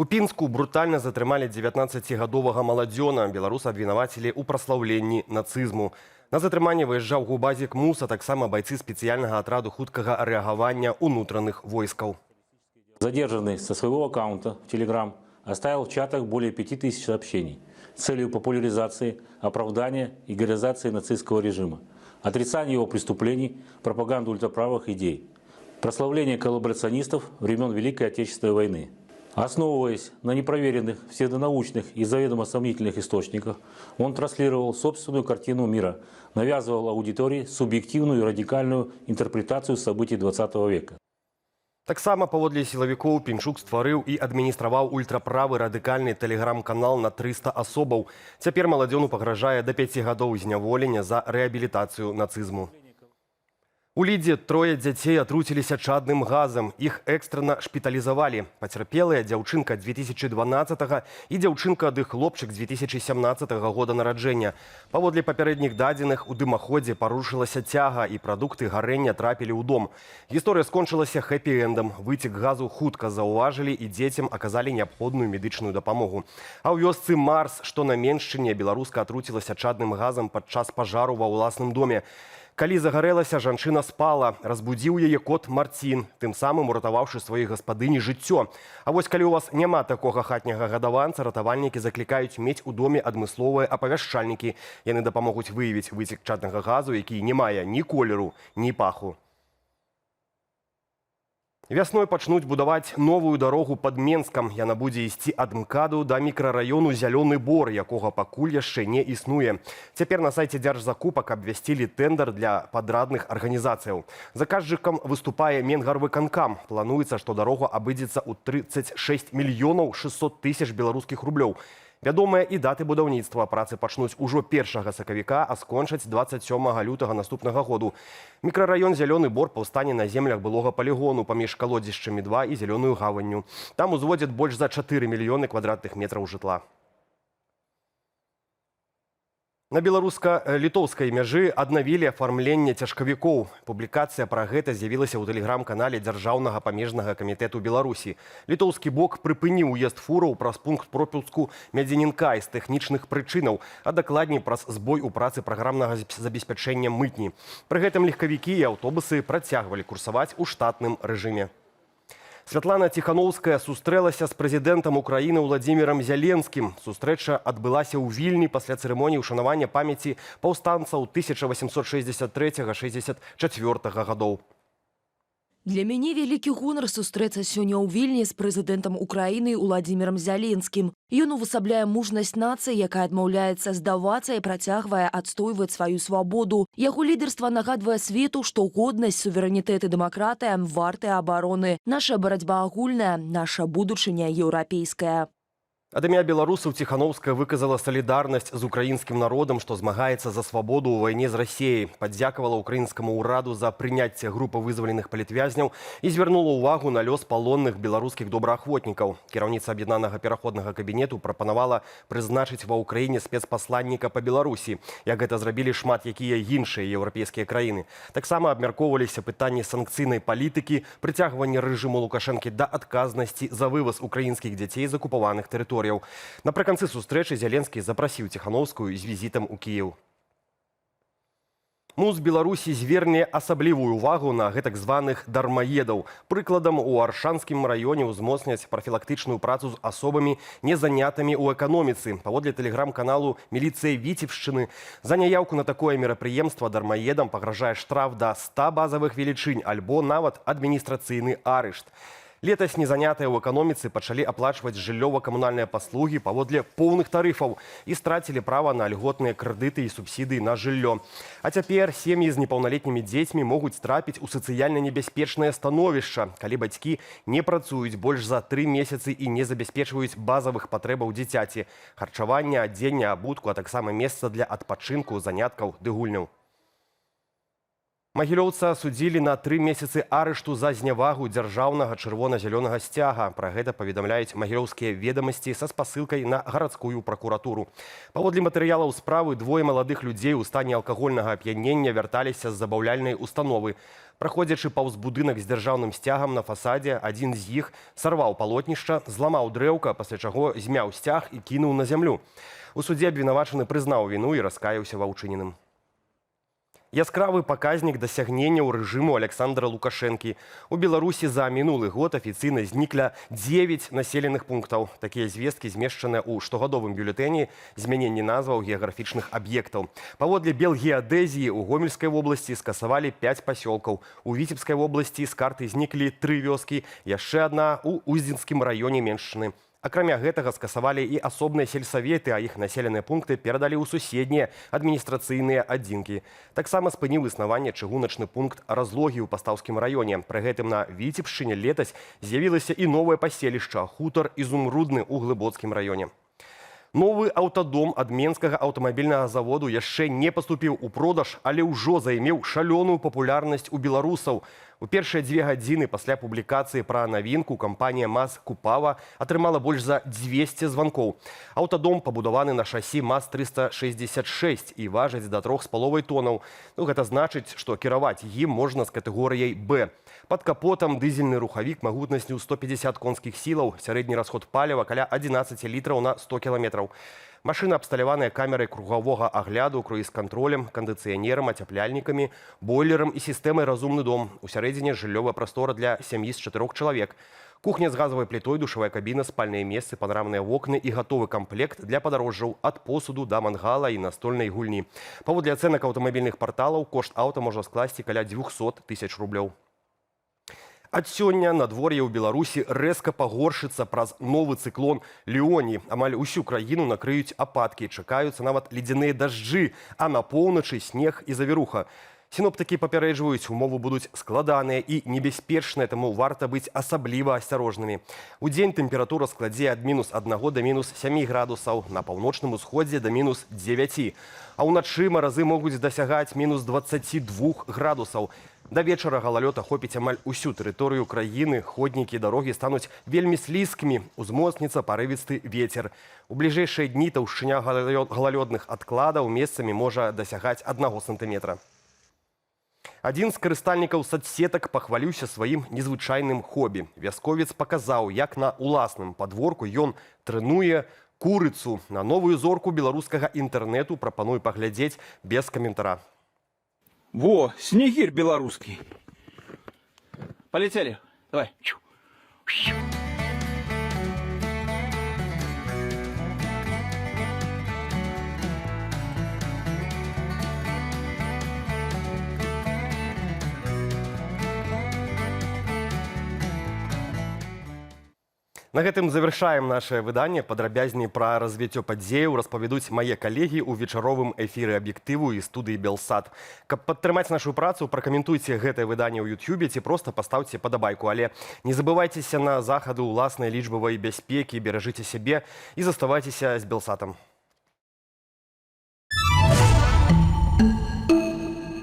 У Пінску брутальна затрымалі 19гадовага маладзёна. Беларусы абвінавацілі ў праслаўленні нацызму. На затрыманне выязджаў губазік МУС, а таксама байцы спецыяльнага атраду хуткага рэагавання ўнутраных войскаў. Задержанный со своего аккаунта в Telegram оставил в чатах более 5000 сообщений с целью популяризации, оправдания и героизации нацистского режима, отрицания его преступлений, пропаганды ультраправых идей, прославления коллаборационистов времен Великой Отечественной войны. Основываясь на непроверенных, псевдонаучных и заведомо сомнительных источниках, он транслировал собственную картину мира, навязывал аудитории субъективную и радикальную интерпретацию событий XX века. Таксама паводле сілавікоў Пінчук стварыў і адміністраваў ультраправы радыкальны тэлеграм-канал на 300 асобаў. Цяпер маладзёну пагражае да 5 гадоў зняволення за рэабілітацыю нацызму. У Лідзе трое дзяцей атруціліся чадным газам. Іх экстрана шпіталізавалі. Пацярпелыя дзяўчынка 2012 і дзяўчынка ды хлопчык 2017 года нараджэння. Паводле папярэдніх дадзеных, у дымаходзе парушылася цяга і прадукты гарэння трапілі ў дом. Гісторыя скончылася хэпі-эндам. Выцек газу хутка заўважылі і дзецям аказалі неабходную медычную дапамогу. А ў вёсцы Марс, што на Меншчыне, беларуска атруцілася чадным газам падчас пажару ва ўласным доме. Калі загарэлася, жанчына спала, разбудзіў яе кот Марцін, тым самым уратаваўшы сваёй гаспадыні жыццё. А вось калі ў вас няма такога хатняга гадаванца, ратавальнікі заклікаюць мець у доме адмысловыя апавяшчальнікі. Яны дапамогуць выявіць выцек чаднага газу, які не мае ні колеру, ні паху. Вясной пачнуць будаваць новую дарогу пад Менскам. Яна будзе ісці ад МКАДу да мікрараёну Зялёны Бор, якога пакуль яшчэ не існуе. Цяпер на сайце дзяржзакупак абвясцілі тэндар для падрадных арганізацыяў. Заказчыкам выступае Менгарвыканкам. Плануецца, што дарога абыдзецца ў 36 мільёнаў 600 тысяч беларускіх рублёў. Вядомыя і даты будаўніцтва. Працы пачнуць ужо 1 сакавіка, а скончаць 27 лютага наступнага году. Мікрараён Зялёны Бор паўстане на землях былога палігону паміж калодзішчамі 2 і Зялёную гаванню. Там узводзяць больш за 4 мільёны квадратных метраў жытла. На беларуска-літоўскай мяжы аднавілі афармленне цяжкавікоў. Публікацыя пра гэта з'явілася ў тэлеграм-канале Дзяржаўнага памежнага камітэту Беларусі. Літоўскі бок прыпыніў уезд фураў праз пункт пропуску Мядзінінкай з тэхнічных прычынаў, а дакладней праз збой у працы праграмнага забеспячэння мытні. Пры гэтым легкавікі і аўтобусы працягвалі курсаваць у штатным рэжыме. Святлана Ціхановская сустрэлася з прэзідэнтам Украіны Уладзімірам Зяленскім. Сустрэча адбылася ў Вільні пасля цырымоніі ўшанавання памяці паўстанцаў 1863-64 гадоў. Для мяне вялікі гонар сустрэцца сёння ў Вільні з прэзідэнтам Украіны Уладзімірам Зяленскім. Ён увасабляе мужнасць нацыі, якая адмаўляецца здавацца і працягвае адстойваць сваю свабоду. Яго лідарства нагадвае свету, што годнасць, суверэнітэт і дэмакратыя вартыя абароны. Наша барацьба агульная, наша будучыня еўрапейская. Ад імя беларусаў Ціхановская выказала салідарнасць з украінскім народам, што змагаецца за свабоду ў вайне з Расіяй, падзякавала украінскаму ўраду за прыняцце групы вызваленых палітвязняў і звярнула ўвагу на лёс палонных беларускіх добраахвотнікаў. Кіраўніца аб'яднанага пераходнага кабінету прапанавала прызначыць ва ўкраіне спецпасланніка па Беларусі, як гэта зрабілі шмат якія іншыя еўрапейскія краіны. Таксама абмяркоўваліся пытанні санкцыйнай палітыкі, прыцягвання рэжыму Лукашэнкі да адказнасці за вываз украінскіх дзяцей з акупаваных тэрыторый. Напрыканцы сустрэчы Зяленскі запрасіў Ціхановскую з візітам у Кіеў. МУС Беларусі зверне асаблівую ўвагу на гэтак званых дармаедаў. Прыкладам, у Аршанскім раёне ўзмоцняць прафілактычную працу з асобамі, не занятымі ў эканоміцы. Паводле тэлеграм-каналу «Міліцыя Віцебшчыны», за няяўку на такое мерапрыемства дармаедам пагражае штраф да 100 базавых велічынь альбо нават адміністрацыйны арышт. Летась незанятыя ў эканоміцы пачалі аплачваць жыллёва-камунальныя паслугі паводле поўных тарыфаў і страцілі права на льготныя крэдыты і субсідыі на жыллё. А цяпер сем'і з непаўналетнімі дзецьмі могуць трапіць у сацыяльна небяспечнае становішча, калі бацькі не працуюць больш за 3 месяцы і не забяспечваюць базавых патрэбаў дзіцяці – харчавання, адзення, абутку, а таксама месца для адпачынку, заняткаў ды гульняў. Магілёўца судзілі на 3 месяцы арышту за знявагу дзяржаўнага чырвона-зялёнага сцяга. Пра гэта паведамляюць магілёўскія ведамасці са спасылкай на гарадскую пракуратуру. Паводле матэрыялаў справы, двое маладых людзей у стане алкагольнага ап'янення вярталіся з забаўляльнай установы. Праходзячы паўз будынак з дзяржаўным сцягам на фасадзе, адзін з іх сарваў палотнішча, зламаў дрэўка, пасля чаго змяў сцяг і кінуў на зямлю. У судзе абвінавачаны прызнаў віну і раскаяўся ва ўчыненым. Яскравы паказнік дасягненняў рэжыму Александра Лукашэнкі. У Беларусі за мінулы год афіцыйна знікла 9 населеных пунктаў. Такія звесткі змешчаны ў штогадовым бюлетэні змянення назваў геаграфічных аб'ектаў. Паводле Белгеадэзіі у Гомельскай вобласці скасавалі 5 пасёлкаў. У Віцебскай вобласці з карты зніклі 3 вёскі, яшчэ адна ў Уздзенскім раёне Меншчыны. Акрамя гэтага скасавалі і асобныя сельсаветы, а іх населеныя пункты перадалі ў суседнія адміністрацыйныя адзінкі. Таксама спыніў існаванне чыгуначны пункт Разлогі ў Пастаўскім раёне. Пры гэтым на Віцебшчыне летась з'явілася і новае паселішча – хутар Ізумрудны ў Глыбоцкім раёне. Новы аўтадом ад Менскага аўтамабільнага заводу яшчэ не паступіў у продаж, але ўжо займеў шалёную папулярнасць у беларусаў. У першыя 2 гадзіны пасля публікацыі пра навінку кампанія МАЗ-Купава атрымала больш за 200 званкоў. Аўтадом пабудаваны на шасі МАЗ-366 і важыць да 3,5 тонаў. Гэта значыць, што кіраваць ім можна з катэгорыяй «Б». Пад капотам дызельны рухавік магутнасцю 150 конскіх сілаў, сярэдні расход паліва каля 11 літраў на 100 кіламетраў. Машына абсталяваная камерай кругавога агляду, круіз-кантролем, кандыцыянерам, ацяпляльнікамі, бойлерам і сістэмай «Разумны дом». Усярэдзіне жыллёвая прастора для сям'і з 4 чалавек. Кухня з газавай плітой, душавая кабіна, спальныя месцы, панарамныя вокны і гатовы камплект для падарожжаў ад посуду да мангала і настольнай гульні. Паводле ацэнак аўтамабільных парталаў, кошт аўта можа скласці каля 200 000 рублёў. Ад сёння надвор'е ў Беларусі рэзка пагоршыцца праз новы цыклон Леоні. Амаль усю краіну накрыюць ападкі, чакаюцца нават ледзяныя дажджы, а на поўначы снег і завіруха. Сіноптыкі папярэджваюць, умовы будуць складаныя і небяспечныя, таму варта быць асабліва асцярожнымі. Удзень тэмпература складзе ад -1 да -7 градусаў, на паўночным усходзе да -9. А ўначы маразы могуць дасягаць -22 градусаў. Да вечара галалёд ахопіць амаль усю тэрыторыю краіны, ходнікі дарогі стануць вельмі слізкімі, узмоцніцца парывісты вецер. У бліжэйшыя дні таўшчыня галалёдных адкладаў месцамі можа дасягаць 1 сантыметра. Адзін з карыстальнікаў садсетак пахваліўся сваім незвычайным хобі. Вясковец паказаў, як на ўласным падворку ён трэнуе курыцу. На новую зорку беларускага інтэрнэту прапаную паглядзець без каментара. Во, снегирь белорусский. Полетели. Давай. На гэтым завяршаем наше выданне. Падрабязней пра развіццё падзеяў распавядуць мае калегі ў вечаровым эфіры аб'ектыву і студыі Белсат. Каб падтрымаць нашу працу, пракаментуйце гэтае выданне ў YouTube ці проста пастаўце падабайку. Але не забывайцеся на захады ўласнай лічбавай бяспекі, беражыце сябе і заставайцеся з Белсатам.